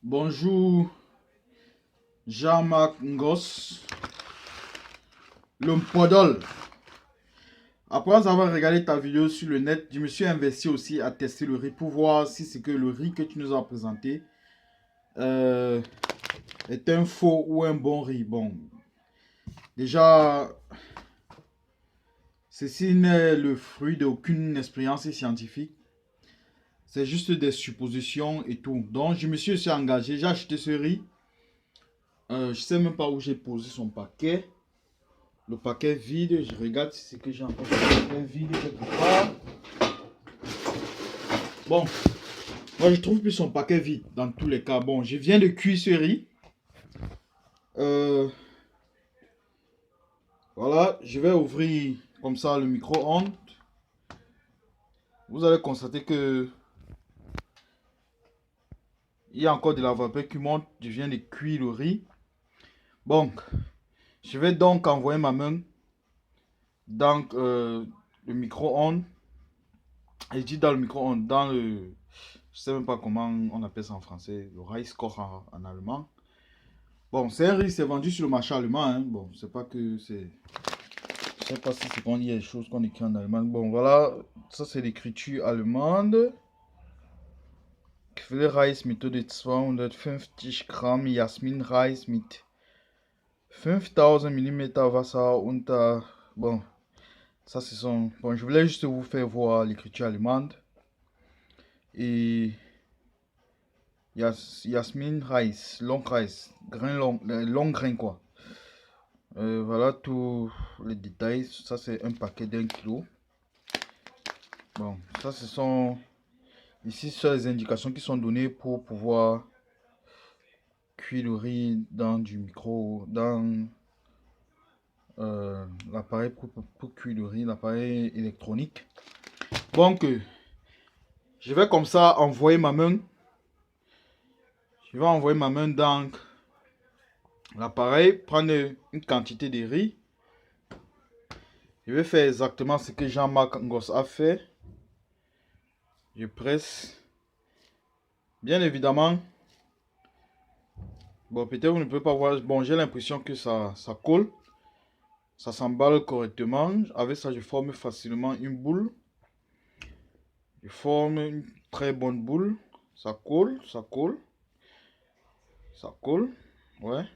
Bonjour, Jean-Marc Ngos, le Podol. Après avoir regardé ta vidéo sur le net, je me suis investi aussi à tester le riz pour voir si c'est que le riz que tu nous as présenté est un faux ou un bon riz. Bon, déjà, ceci n'est le fruit d'aucune expérience scientifique. C'est juste des suppositions et tout. Donc, je me suis aussi engagé. J'ai acheté ce riz. Je sais même pas où j'ai posé son paquet. Le paquet vide, je regarde si c'est que j'ai encore le paquet vide quelque part. Bon, moi je trouve plus son paquet vide dans tous les cas. Bon, je viens de cuire ce riz. Voilà, je vais ouvrir comme ça le micro-ondes. Vous allez constater que il y a encore de la vapeur qui monte. Je viens de cuire le riz. Bon, je vais donc envoyer ma main dans le micro-ondes. Et je dis dans le micro-ondes, dans le... Je sais même pas comment on appelle ça en français. Le Reiskocher en allemand. Bon, c'est un riz, c'est vendu sur le marché allemand. Hein. Bon, c'est pas que c'est... Je sais pas si c'est qu'on y a des choses qu'on écrit en allemand. Bon, voilà. Ça, c'est l'écriture allemande. Quellreis Methode 250 Gramm Jasminreis mit 5000 mm Wasser unter... Bon, ça c'est son... Bon, je voulais juste vous faire voir l'écriture allemande. Et... Jasmin Rice, long rice, grain long grain quoi. Voilà tous les détails. Ça c'est un paquet d'1 kilo. Bon, ça ce sont ici ce sont les indications qui sont données pour pouvoir cuire le riz dans du micro, dans l'appareil pour cuire le riz, l'appareil électronique. Donc je vais comme ça envoyer ma main. Je vais envoyer ma main dans l'appareil, prendre une quantité de riz. Je vais faire exactement ce que Jean-Marc Ngos a fait. Je presse. Bien évidemment. Bon, peut-être vous ne pouvez pas voir. Bon, j'ai l'impression que ça colle. Ça s'emballe correctement. Avec ça, je forme facilement une boule. Je forme une très bonne boule. Ça colle, ça colle. Ça colle. Ouais.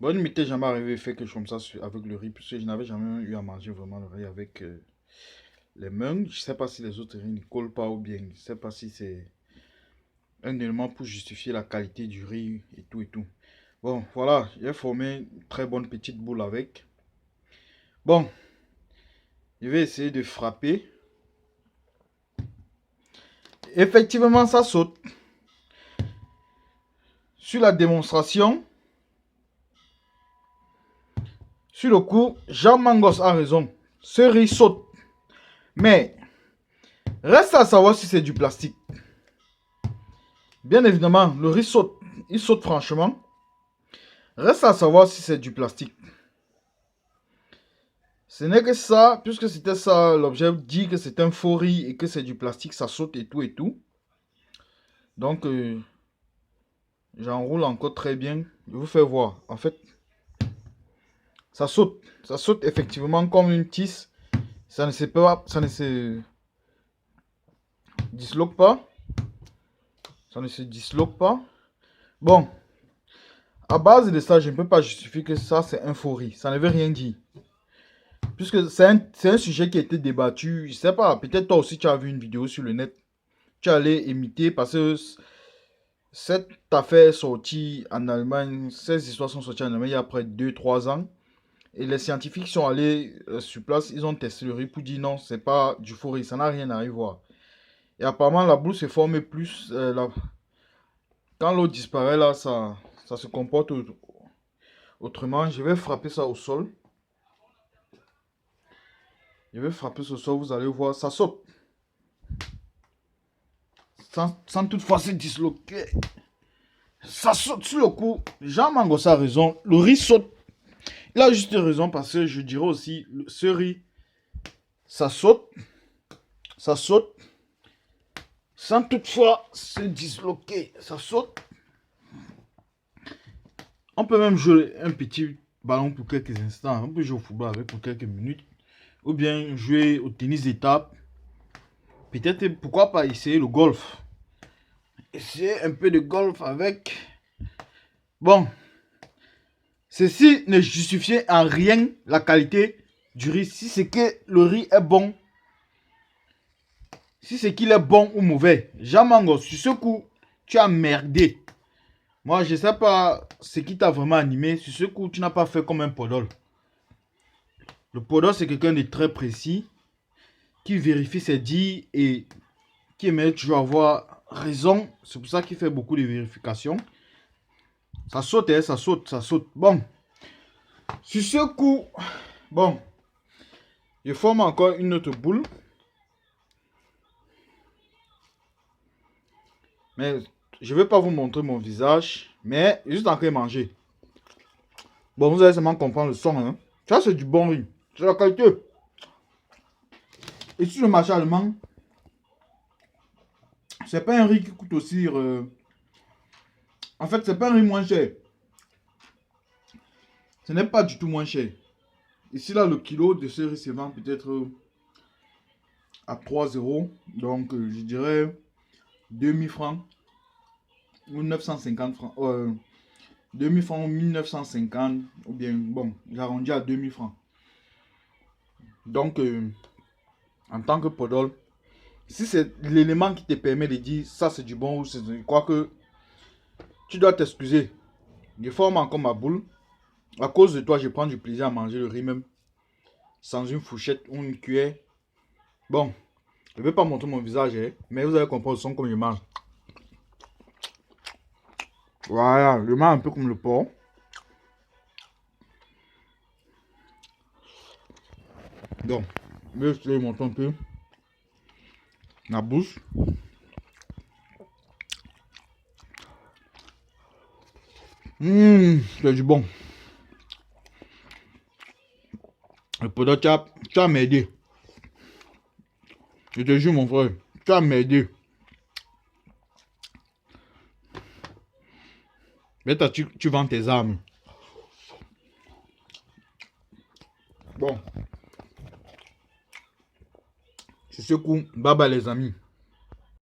Bon, il m'était jamais arrivé de faire quelque chose comme ça avec le riz. Puisque je n'avais jamais eu à manger vraiment le riz avec... les mains, je sais pas si les autres riz ne collent pas ou bien, je sais pas si c'est un élément pour justifier la qualité du riz et tout et tout. Bon, voilà, j'ai formé une très bonne petite boule avec. Bon, je vais essayer de frapper. Effectivement, ça saute. Sur la démonstration, sur le coup, Jean Mangos a raison. Ce riz saute. Mais, reste à savoir si c'est du plastique. Bien évidemment, le riz saute. Il saute franchement. Reste à savoir si c'est du plastique. Ce n'est que ça, puisque c'était ça, l'objet dit que c'est un faux riz et que c'est du plastique, ça saute et tout et tout. Donc, j'enroule encore très bien. Je vous fais voir. En fait, ça saute. Ça saute effectivement comme une tisse. Ça ne se disloque pas. Ça ne se disloque pas. Bon, à base de ça, je ne peux pas justifier que ça, c'est un faux riz. Ça ne veut rien dire. Puisque c'est un sujet qui a été débattu. Je sais pas, peut-être toi aussi tu as vu une vidéo sur le net. Tu allais imiter parce que cette affaire est sortie en Allemagne. Ces histoires sont sorties en Allemagne il y a près de 2-3 ans. Et les scientifiques sont allés sur place. Ils ont testé le riz pour dire non, c'est pas du faux riz. Ça n'a rien à y voir. Et apparemment, la boule se forme plus. Quand l'eau disparaît, là, ça se comporte autrement. Je vais frapper ça au sol. Je vais frapper ce sol, vous allez voir, ça saute. Sans toutefois se disloquer. Ça saute sur le coup. Jean Mangos a raison. Le riz saute. Il a juste raison parce que je dirais aussi, ce riz, ça saute. Ça saute. Sans toutefois se disloquer. Ça saute. On peut même jouer un petit ballon pour quelques instants. On peut jouer au football avec pour quelques minutes. Ou bien jouer au tennis d'étape. Peut-être, pourquoi pas essayer le golf. Essayer un peu de golf avec... Bon. Ceci ne justifie en rien la qualité du riz. Si c'est que le riz est bon. Si c'est qu'il est bon ou mauvais. Jean-Mango, sur ce coup, tu as merdé. Moi, je ne sais pas ce qui t'a vraiment animé. Sur ce coup, tu n'as pas fait comme un podol. Le podol, c'est quelqu'un de très précis. Qui vérifie ses dires et qui aime toujours avoir raison. C'est pour ça qu'il fait beaucoup de vérifications. Ça saute, hein, ça saute, ça saute. Bon. Sur ce coup, bon. Je forme encore une autre boule. Mais je ne vais pas vous montrer mon visage. Mais juste en train de manger. Bon, vous allez seulement comprendre le son. Hein. Ça, c'est du bon riz. C'est la qualité. Et sur le marché allemand, c'est pas un riz qui coûte aussi... En fait, c'est pas un riz moins cher. Ce n'est pas du tout moins cher. Ici, là, le kilo de ce riz se vend peut-être à 3 euros. Donc, je dirais 2000 francs ou 950 francs. 2000 francs ou 1950. Ou bien, bon, j'arrondis à 2000 francs. Donc, en tant que podol, si c'est l'élément qui te permet de dire ça c'est du bon ou c'est du... Quoi que tu dois t'excuser. Je forme encore ma boule. À cause de toi, je prends du plaisir à manger le riz même. Sans une fourchette ou une cuillère. Bon, je ne vais pas montrer mon visage, hein, mais vous allez comprendre le son comme je mange. Voilà, je mange un peu comme le porc. Donc, je vais essayer de montrer un peu la bouche. C'est du bon. Le podol, tu as m'aider. Je te jure, mon frère, tu as m'aider. Mais toi, tu vends tes armes. Bon. C'est ce coup, bye bye les amis.